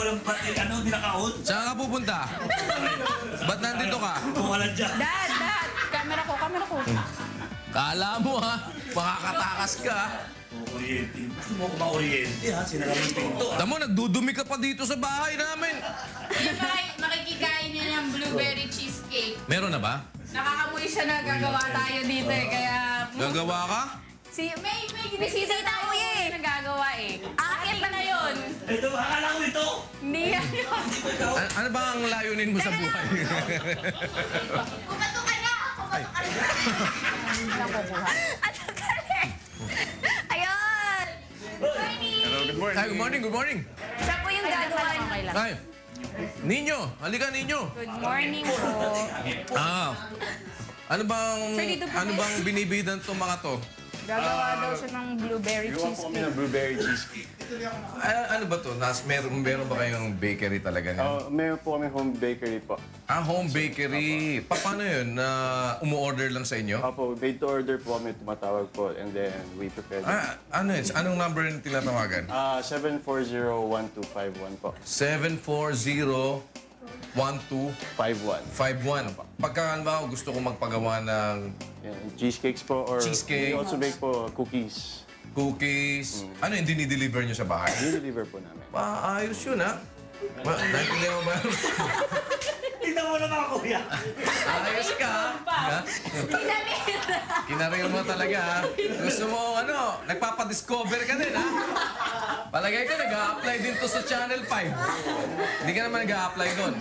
walang pati, hindi nakaon. Saan ka pupunta? Ba't nandito ka? Wala dyan. Dad! Camera ko. Kala mo ha, makakatakas ka. Oriente. Gusto mo ako ma-oriente ha? Sinara mo yung pinto ha? Tamo, nagdudumi ka pa dito sa bahay namin. Makikikain niya ng blueberry cheesecake. Meron na ba? Nakakamoy siya na gagawa tayo dito eh, kaya... Gagawa ka? May bisita ko eh. Nagagawa eh. Aakit na yun. Ito, akala ko ito. Hindi yan yun. Ano ba ang layunin mo sa buhay? Kumato ka na! Nakukuha. Ano ka rin? Ayun! Good morning! Hi, good morning. Siya po yung gagawa. Hi. Ninyo, halika Ninyo. Good morning po. Ano bang binibidan tong mga to? Gagawa daw siya ng blueberry Gawa po kami cheesecake. ng blueberry cheesecake. Ano ba to? Meron ba kayong bakery talaga niyan? Meron po kami home bakery po. Home bakery. Paano yun? Umu-order lang sa inyo? Opo, made to order po kami tumatawag po and then we prepare them. Ano yun? Anong number yung tinatawagan? 740-1251 po. 740-1251. 51. Pagka ba gusto ko magpagawa ng Yan, cheesecakes po or Cheesecake. we also make po cookies. cookies, ano yung dinideliver nyo sa bahay? I-deliver po namin. Ayos yun, ha? Naintindihan mo ba? Tingnan mo naman, kuya. Ayos ka, ha? Kinaril mo talaga, ha? Gusto mo, nagpapadiscover ka din, ha? Palagay ko, nag-a-apply din to sa Channel 5. Hindi ka naman nag-a-apply doon.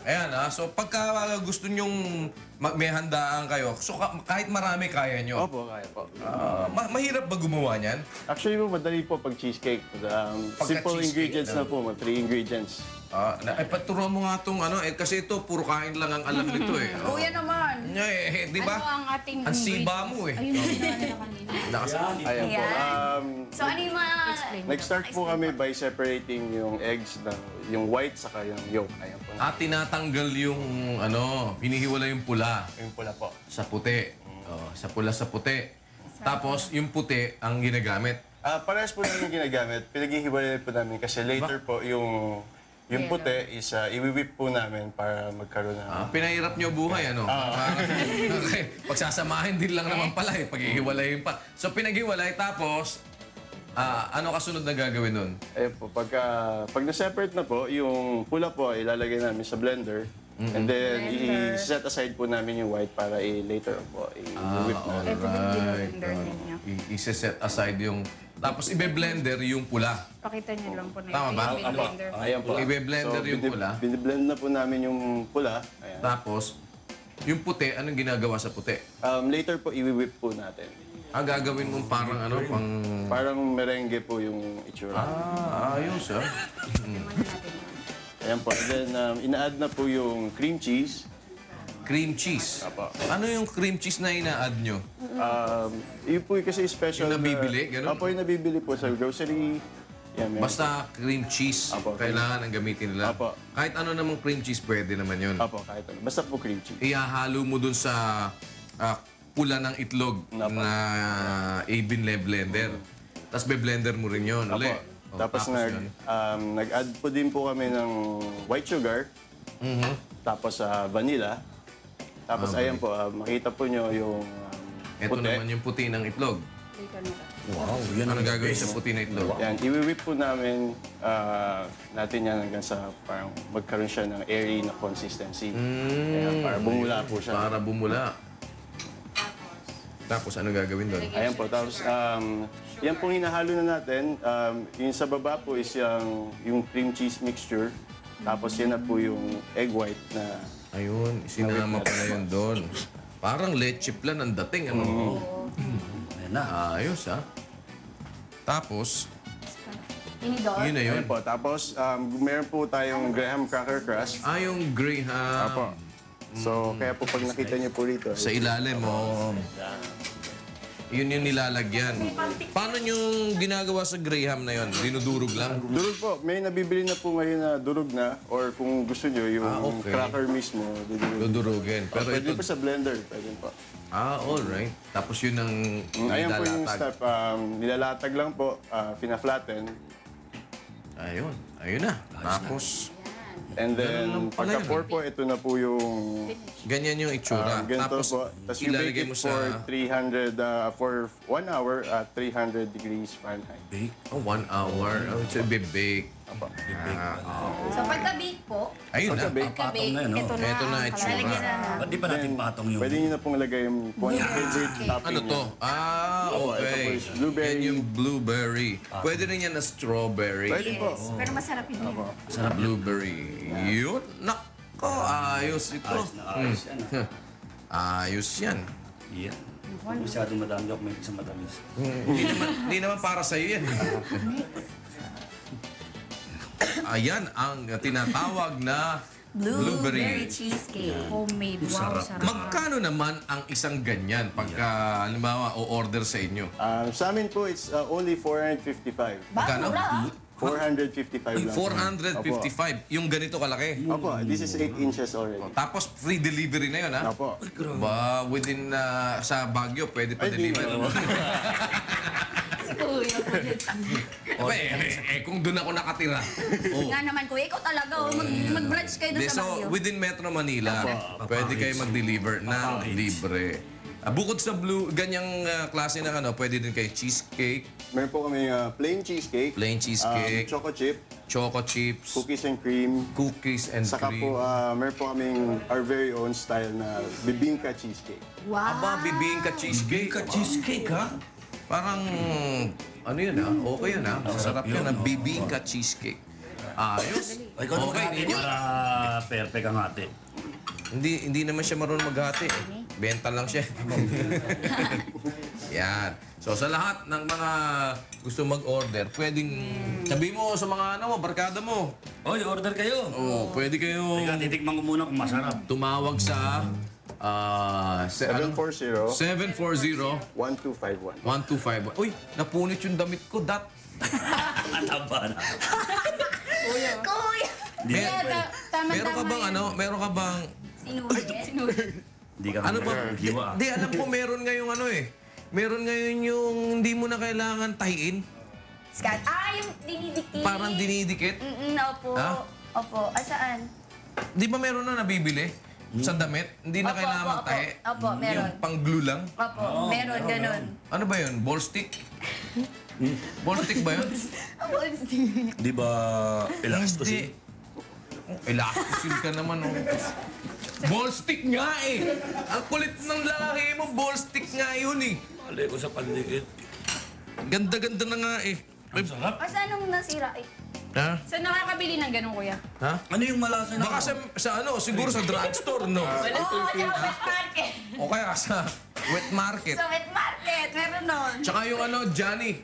Ayan, ha? So, pagka gusto nyong may handaan kayo, so kahit marami kaya nyo. Opo, kaya po. Mahirap ba gumawa niyan? Actually po, madali po pag cheesecake. Simple cheesecake, ingredients na po, 3 ingredients. Paturuan mo nga itong kasi ito, puro kain lang ang alam nito eh. Kuya naman. Di ba? Ano ang ating Ang siba mo eh. Ayun yung nila kanina. Ayan po. So ano yung mga... Nag-start po kami by separating yung eggs, yung white saka yung yolk. Ayan po. Tinatanggal yung hinihiwala yung pula Yung pula po. sa puti. Sa pula sa puti. Tapos yung puti ang ginagamit. Parehas po namin ginagamit. Pinaghihiwalay po namin kasi later po yung puti is iwi-whip po namin para magkaroon ng... Pinahirap nyo buhay, Okay. Pagsasamahin din lang naman pala eh. Paghihiwalayin pa. So pinaghiwalay tapos, ano kasunod na gagawin nun? Ayun po, pag na-separate na po, yung pula po ilalagay namin sa blender. And then, i-set aside po namin yung white para later po i-whip namin. Alright. I-set aside yung... Tapos ibe-blender yung pula. Pakita niyo lang po na Tama ba? yung blender. Ayan po. Ibe-blender yung pula. Biniblend na po namin yung pula. Ayan. Tapos, yung puti, anong ginagawa sa puti? Later po, i-whip po natin. Gagawin mong parang pang... Parang merengue po yung itsura. Ayos Ayan po. And then, ina-add na po yung cream cheese. Cream cheese. Apo. Ano yung cream cheese na ina-add nyo? Yun po yung kasi special. Yung nabibili, ganun? Apo, yung nabibili po sa grocery. Yan, meron Basta cream cheese, Apo, kailangan ang gamitin nila. Apo. Kahit ano namang cream cheese, pwede naman yun. Apo, kahit ano. Basta po cream cheese. Ihahalo mo dun sa pula ng itlog Apo. na i-blender. Tapos be-blender mo rin yun. Apo. Uli. Tapos yun. nag-add po din po kami ng white sugar. Tapos vanilla. Tapos ayan po, makita po nyo yung Ito puti. naman yung puti ng itlog. Wow, yan ang gagawin sa puti na itlog. Yan, i-whip po natin yan hanggang sa parang magkaroon siya ng airy na consistency. Ayan, para bumula po siya. Para bumula. Tapos ano gagawin doon? Ayan po, tapos yan pong hinahalo na natin. Yung sa baba po is yung cream cheese mixture. Tapos yan na po yung egg white na... Ayun, sinama pa na yun doon. Parang leche plan ang dating, Ayan na. Ayos, ha? Tapos, Tinidor. yun na yun. Ayan po, tapos meron po tayong graham cracker crust. Yung Graham. Apo. So, kaya po pag nakita niyo po rito... Sa ilalim, Yun yung nilalagyan. Paano yung ginagawa sa Graham na yun? Dinudurog lang? Durog po. May nabibili na po ngayon na durog na. Or kung gusto nyo, yung okay. cracker mismo. Dudurugin. Pero Pwede ito... po sa blender. Pwede po. Alright. Tapos yun ang Ayan po yung nilalatag. step. Nilalatag lang po. Fina-flatten. Ayun. Ayun na. Tapos, And then, Ganun lang pala pagka yun. 4 po, ito na po yung ganyan yung itsura. ganito Tapos, po. Tapos you bake ilalagay it mo for sa... 300, for 1 hour at 300 degrees Fahrenheit. Bake. Oh, 1 hour. Oh, it's a bake. So pagka-bake po, Ayun na. Pagka-bake. pagka-bake, Patong na yun, no? ito na. Ito na, ang itsura. lalagyan na na. Ba't di pa natin patong yung... Pwede nyo na pong lagay yung kung ano favorite topping Ano to? niya. Ah, Ito po okay. is blueberry. Yan yung blueberry. Pwede rin yan na strawberry. Pwede po. Yes, pero masarap yun. Sarap. Blueberry. Yun. Nako, ayos ito. Ayos na ayos yan. Ayos yan. Yeah. Masyadong madami ako may isang matamis. Hindi naman para sa'yo yan. Ayan ang tinatawag na Blueberry cheesecake. Homemade. Wow, sarap. Magkano naman ang isang ganyan pagka, halimbawa, o-order sa inyo? Sa amin po, it's only 455. Magkano? Bakura. 455 lang. 455. Yung ganito kalaki. Opo, this is 8 inches already. Tapos free delivery na yun, ha? Opo. Ba, within sa Baguio, pwede pa Ay, di. deliver. Si Kuya. Kung doon ako nakatira. Oh. Nga naman, Kuya, ikaw talaga. Mag-branch kayo doon De, sa so, Baguio. within Metro Manila, pwede kayo mag-deliver ng libre. Bukod sa ganyang klase ng ano, pwede din kayo cheesecake, Meron po kami plain cheesecake, plain cheesecake, choco chip, choco chips, cookies and cream. cookies and Saka cream. po, meron po kaming our very own style na bibingka cheesecake. Wow. Aba, bibingka cheesecake. Ka cheesecake, ha? Parang, ano yun ha? Okay yun ha? Masarap yun ha? Bibingka cheesecake. Ayos. Ay, ikaw naman Okay. para perfect ang ate. Hindi naman siya marunong maghati. Benta lang siya. Yan. So sa lahat ng mga gusto mag-order, pwedeng sabihin mo sa mga ano mo, barkada mo. Oy, order kayo. Oh, pwede kayong Teka, titikman ko muna kung masarap. tumawag sa 740 740 1251. 1251. Uy, napunit yung damit ko, dat. Ataba na. Kuya. Hindi Kaya, tama-tama Meron ka bang yan. ano? Meron ka bang Sinuli. Hindi ka ano ba? hiwa. Di alam ko meron ngayong ano eh. Meron ngayon yung hindi mo na kailangan tahiin. Scat. Yung dinidikit. Parang dinidikit. Opo. Ha? Opo. Saan? Di ba meron na nabibili? Sa damit? Hindi na Opo, kailangan opo, magtahi? opo. Opo, meron. Yung pang-glue lang? Opo, meron, ganun. Ano ba yun? Ball stick? Ball stick ba yun? Di ba elastos Hindi. Oh, elasticin ka naman, oh. Ball stick nga eh! Ang kulit ng lalaki mo, ball stick nga yun eh. Mali ko sa panlikit. Ganda-ganda na nga eh. Ay, Sarap. Saan nung nasira eh? ha? Saan nakakabili ng ganun, Kuya? Ha? Ano yung malasa na? Baka sa ano, siguro sa drugstore, no? Oo, sa wet market. O kaya sa wet market. Sa wet market, meron nun. Tsaka yung ano, Johnny,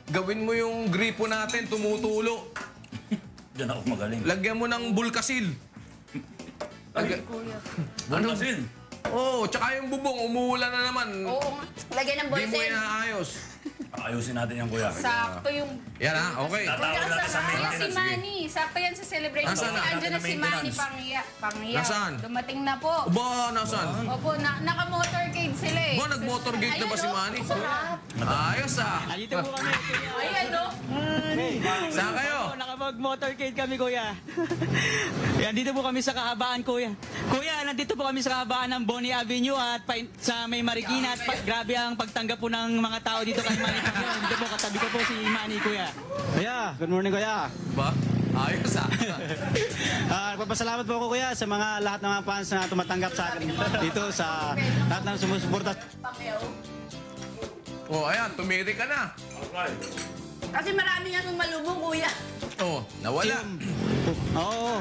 gawin mo yung gripo natin, tumutulo. Diyan ako magaling. Lagyan mo ng bulkasil. Kuya. Ano sin? Oo, tsaka yung bubong, umuulan na naman. Oo nga. Lagyan ng Hindi mo boysen. inaayos. Ayusin natin yan, kuya. Sakto yung... Yan ha, okay. Tatawag natin sa Ayun si maintenance. Manny. Sakto yan sa celebration. Nasaan na? Andyan na si Manny Maintenance. Pangya. Nasaan? Dumating na po. Ba, nasaan? Opo, naka-motorcade sila eh. Ba, nag-motorcade na ba si Manny? Ayos ah. Dito po kami, kuya. Ayan, no? Saan kayo? Nakapag-motorcade kami, kuya. Yan, dito po kami sa kahabaan, kuya. Kuya, nandito po kami sa kahabaan ng Bonnie Avenue at sa May Marikina. At grabe ang pagtanggap po ng mga tao dito kay Manny Pacquiao. Dito po, katabi ko po si Manny, kuya. Kuya, good morning, kuya. Ba? Ayos ah. Nagpapasalamat po ako, kuya, sa lahat ng mga fans na tumatanggap sa akin dito, sa lahat ng sumusuporta. Oh, ayan, tumiri ka na. Kasi marami nga nung malubong, kuya. Oh, nawala. Oo.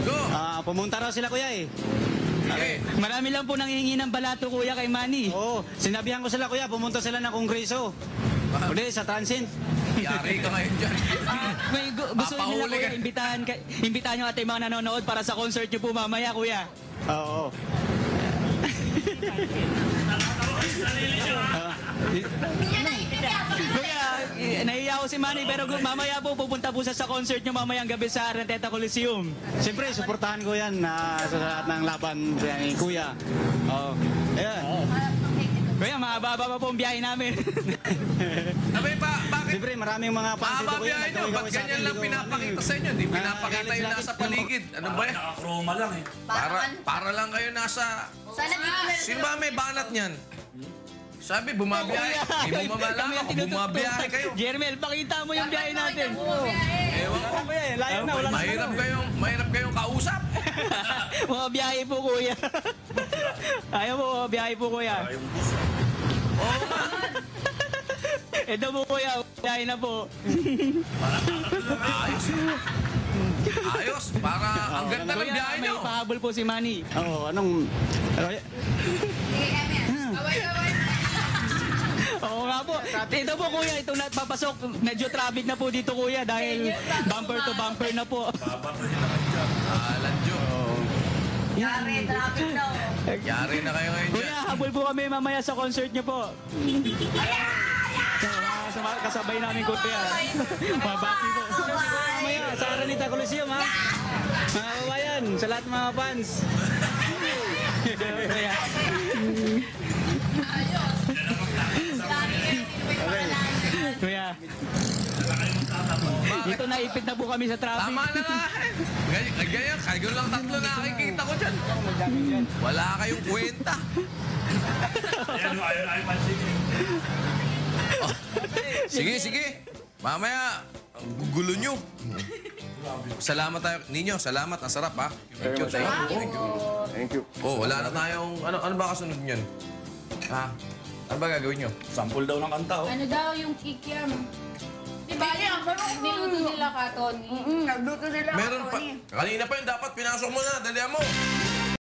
Go. Pumunta raw sila, kuya, eh. Sige. Marami lang po nangihingi ng balato, kuya, kay Manny. Oo. Sinabihan ko sila, kuya, pumunta sila ng kongreso. Uli, sa Transient. Yari ka ngayon dyan. May gusto nila, Papahuli kuya, ka. imbitahan nyo ating mga nanonood para sa concert nyo po mamaya, kuya. Oo. Kuya, nahiya ako si Manny, pero mamaya po, pupunta po sa concert nyo mamayang gabi sa Aranteta Coliseum. Siyempre, suportahan ko yan sa lahat ng laban ni kuya. Oo. Ayan. Kuya, mahaba pa po ang biyahe namin. Abay pa, bakit? Siyempre, maraming mga fans dito, Mahaba kuya. biyahe nyo, ba't ganyan lang pinapakita sa inyo? Di pinapakita yung nasa paligid. Ano ba yan? Nakakroma lang eh. Para lang kayo nasa... Sana dito na Sino ba may banat niyan? Sabi, bumabiyahe. Hindi mo mamalaman kung bumabiyahe kayo. Jermel, pakita mo yung biyahe natin. Ewan ko. Kuya, layo na, wala na. Mahirap kayong kausap. Mga biyahe po, kuya. Ayaw mo, mga biyahe po, kuya. Oo nga. Ito po, kuya. Biyahe na po. Ayos. Ayos. Para ang ganda ng Kuya, biyahe may nyo. pahabol po si Manny. Oo, anong... Sige kami yan. Away. Oo nga po. Ito po, kuya. Ito na papasok. Medyo traffic na po dito, kuya. Dahil bumper to bumper na po. Alan Jo. Yari, traffic daw. Yari na kayo ngayon dyan. Kuya, habol po kami mamaya sa concert niyo po. Kasabay namin, kuya. Mabati po. Mamaya, sa Aranita Coliseum, ha? Mga kabayan, sa lahat ng mga fans. Kuya. Kuya. Dito naipit na po kami sa traffic. Tama na nga. Ganyan, kayo lang tatlo na nakikita ko dyan. Wala kayong kwenta. Ayan, ayaw pansin eh. Sige. Mamaya, gugulo nyo. Salamat tayo. Ninyo, salamat. Ang sarap, ha? Thank you. Thank you. Oh, wala na tayong... Ano ba kasunod niyan? Ha? Ano ba gagawin nyo? Sample daw ng kanta oh. Ano daw yung kikiam? Diba yung niluto nila ka, Tony? Nagluto nila Meron pa. Kanina pa yun. Dapat pinasok mo na. Dalihan mo.